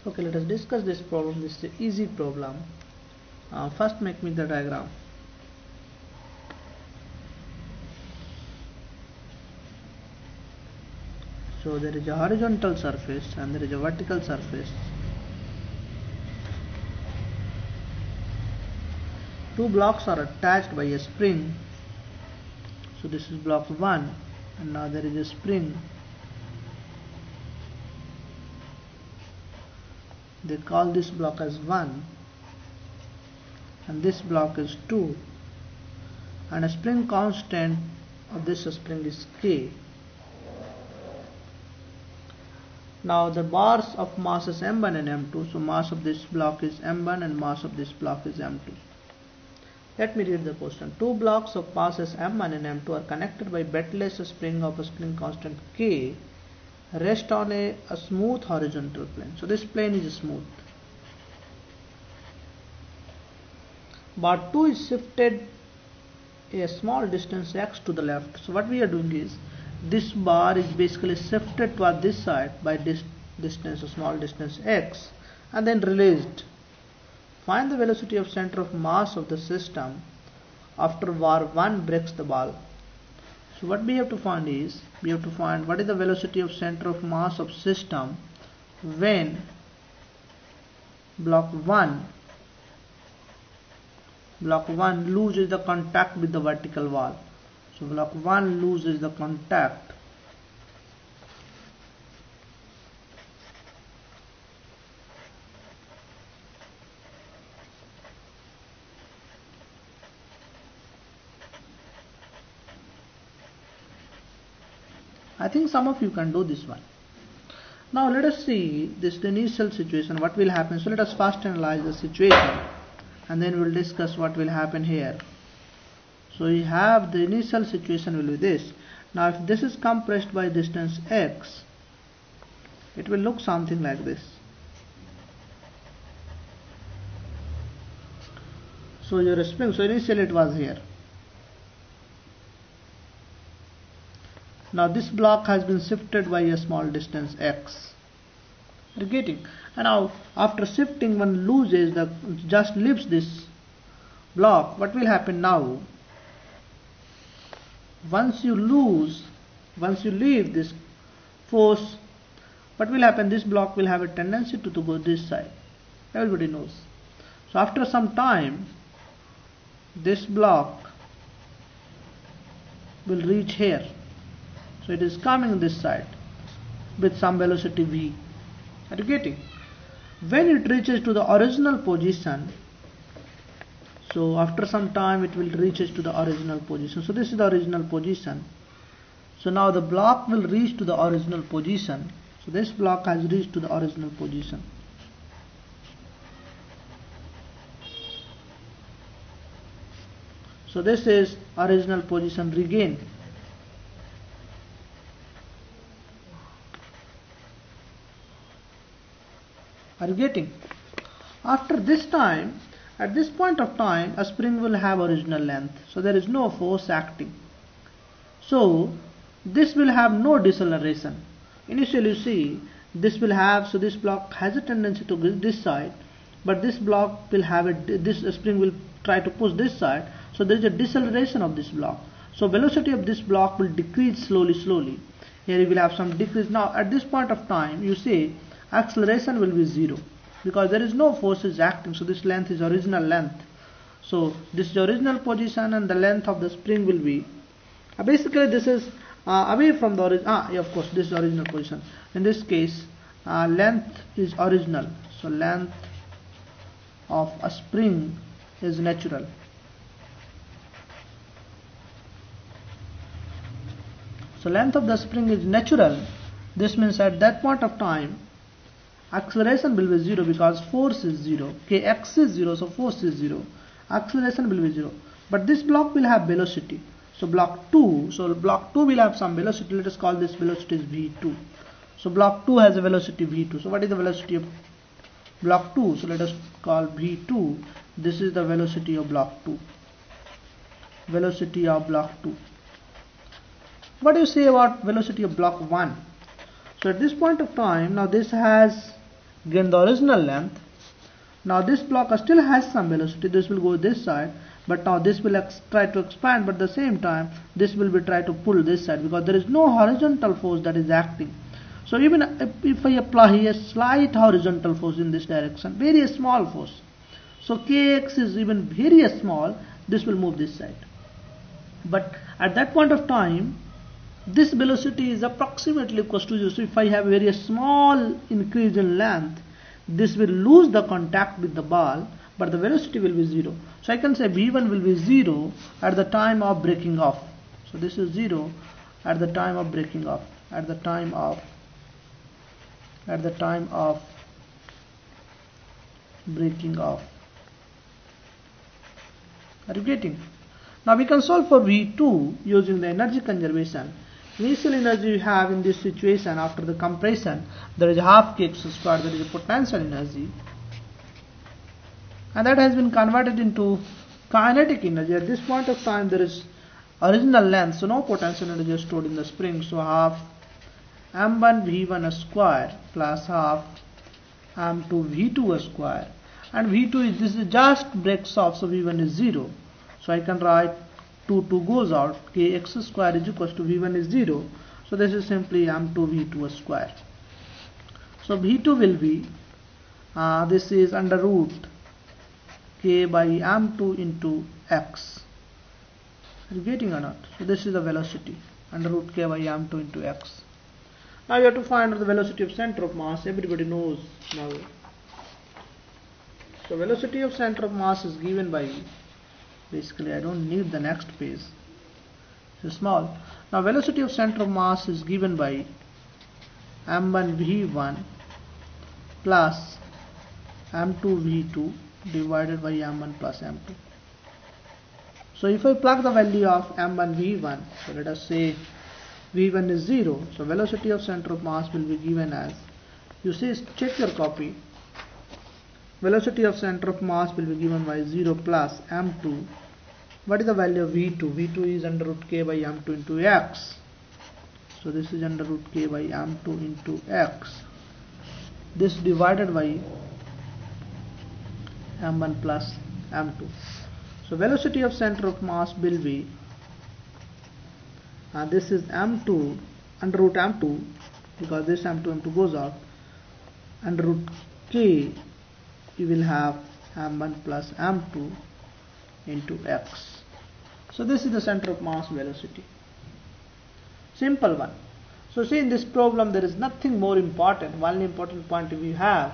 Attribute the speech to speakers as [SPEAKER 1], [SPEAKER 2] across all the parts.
[SPEAKER 1] Okay, let us discuss this problem. This is an easy problem. First make me the diagram. So there is a horizontal surface and there is a vertical surface. Two blocks are attached by a spring. So this is block 1 and now there is a spring. They call this block as 1 and this block is 2, and a spring constant of this spring is K. Now the bars of mass is M1 and M2, so mass of this block is M1 and mass of this block is M2. Let me read the question. Two blocks of masses M1 and M2 are connected by betless spring of a spring constant K, rest on a smooth horizontal plane. So this plane is smooth. Bar 2 is shifted a small distance x to the left. So what we are doing is, this bar is basically shifted toward this side by this distance, a small distance x, and then released. Find the velocity of center of mass of the system after bar 1 breaks the ball. So what we have to find is, we have to find what is the velocity of center of mass of system when block 1 loses the contact with the vertical wall. So block 1 loses the contact I think some of you can do this one. Now let us see this initial situation, what will happen. So let us first analyze the situation and then we will discuss what will happen here. So we have the initial situation will be this. Now if this is compressed by distance x, it will look something like this. So your spring, so initially it was here. Now this block has been shifted by a small distance x. You're getting? And now after shifting, one loses the, just leaves this block. What will happen now? Once you leave this force, what will happen? This block will have a tendency to go this side. Everybody knows. So after some time, this block will reach here. So it is coming this side with some velocity v. Are you getting? When it reaches to the original position, so after some time it will reaches to the original position. So this is the original position. So now the block will reach to the original position. So this block has reached to the original position. So this is original position regained. Are you getting? After this time, at this point of time, a spring will have original length. So there is no force acting. So this will have no deceleration. Initially you see, this will have, so this block has a tendency to go this side, but this block will have this spring will try to push this side. So there is a deceleration of this block. So velocity of this block will decrease slowly. Here you will have some decrease. Now at this point of time, you see, acceleration will be 0 because there is no forces acting. So this length is original length. So this is original position and the length of the spring will be basically this is away from the origin. Yeah, of course this is original position. In this case length is original. So length of a spring is natural. So length of the spring is natural. This means at that point of time acceleration will be 0 because force is 0. Kx is 0, so force is 0. Acceleration will be 0. But this block will have velocity. So block 2 will have some velocity. Let us call this velocity is v2. So block 2 has a velocity v2. So what is the velocity of block 2? So let us call v2. This is the velocity of block 2. Velocity of block 2. What do you say about velocity of block 1? So at this point of time, now this has gain the original length. Now this block still has some velocity, this will go this side, but now this will try to expand, but at the same time this will be try to pull this side because there is no horizontal force that is acting. So even if I apply a slight horizontal force in this direction, very small force, so kx is even very small, this will move this side. But at that point of time, this velocity is approximately equals to 0. So if I have a very small increase in length, this will lose the contact with the ball, but the velocity will be 0. So I can say v1 will be 0 at the time of breaking off. So this is 0 at the time of breaking off, at the time of breaking off. Are you getting? Now we can solve for V2 using the energy conservation. Initial energy we have in this situation after the compression, there is half kx squared, there is a potential energy, and that has been converted into kinetic energy. At this point of time there is original length, so no potential energy is stored in the spring, so half m1 v1 square plus half m2 v2 square, and v2 is, this is just breaks off, so v1 is 0. So I can write 2 goes out, kx square is equals to v1 is 0. So this is simply m2 v2 square. So v2 will be, this is under root k by m2 into x. Are you getting or not? So this is the velocity, under root k by m2 into x. Now you have to find the velocity of center of mass. Everybody knows now. So velocity of center of mass is given by, basically I don't need the next page, it's small. Now velocity of center of mass is given by m1 v1 plus m2 v2 divided by m1 plus m2. So if I plug the value of m1 v1, so let us say v1 is 0, so velocity of center of mass will be given as, you see, check your copy, velocity of center of mass will be given by 0 plus m2. What is the value of v2? v2 is under root k by m2 into x. So this is under root k by m2 into x. This divided by m1 plus m2. So velocity of center of mass will be, this is m2 under root m2, because this m2 goes out, under root k you will have m1 plus m2 into x. So this is the center of mass velocity. Simple one. So see, in this problem there is nothing more important. One important point we have,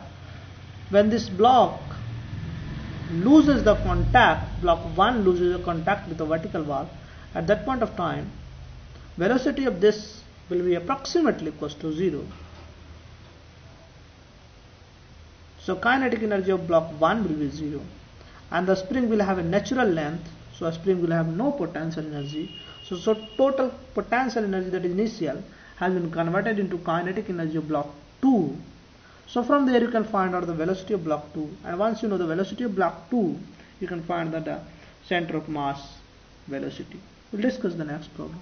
[SPEAKER 1] when this block loses the contact, block 1 loses the contact with the vertical wall, at that point of time velocity of this will be approximately equals to 0. So kinetic energy of block 1 will be 0, and the spring will have a natural length, so a spring will have no potential energy. So total potential energy, that is initial, has been converted into kinetic energy of block 2. So from there you can find out the velocity of block 2, and once you know the velocity of block 2, you can find the center of mass velocity. We'll discuss the next problem.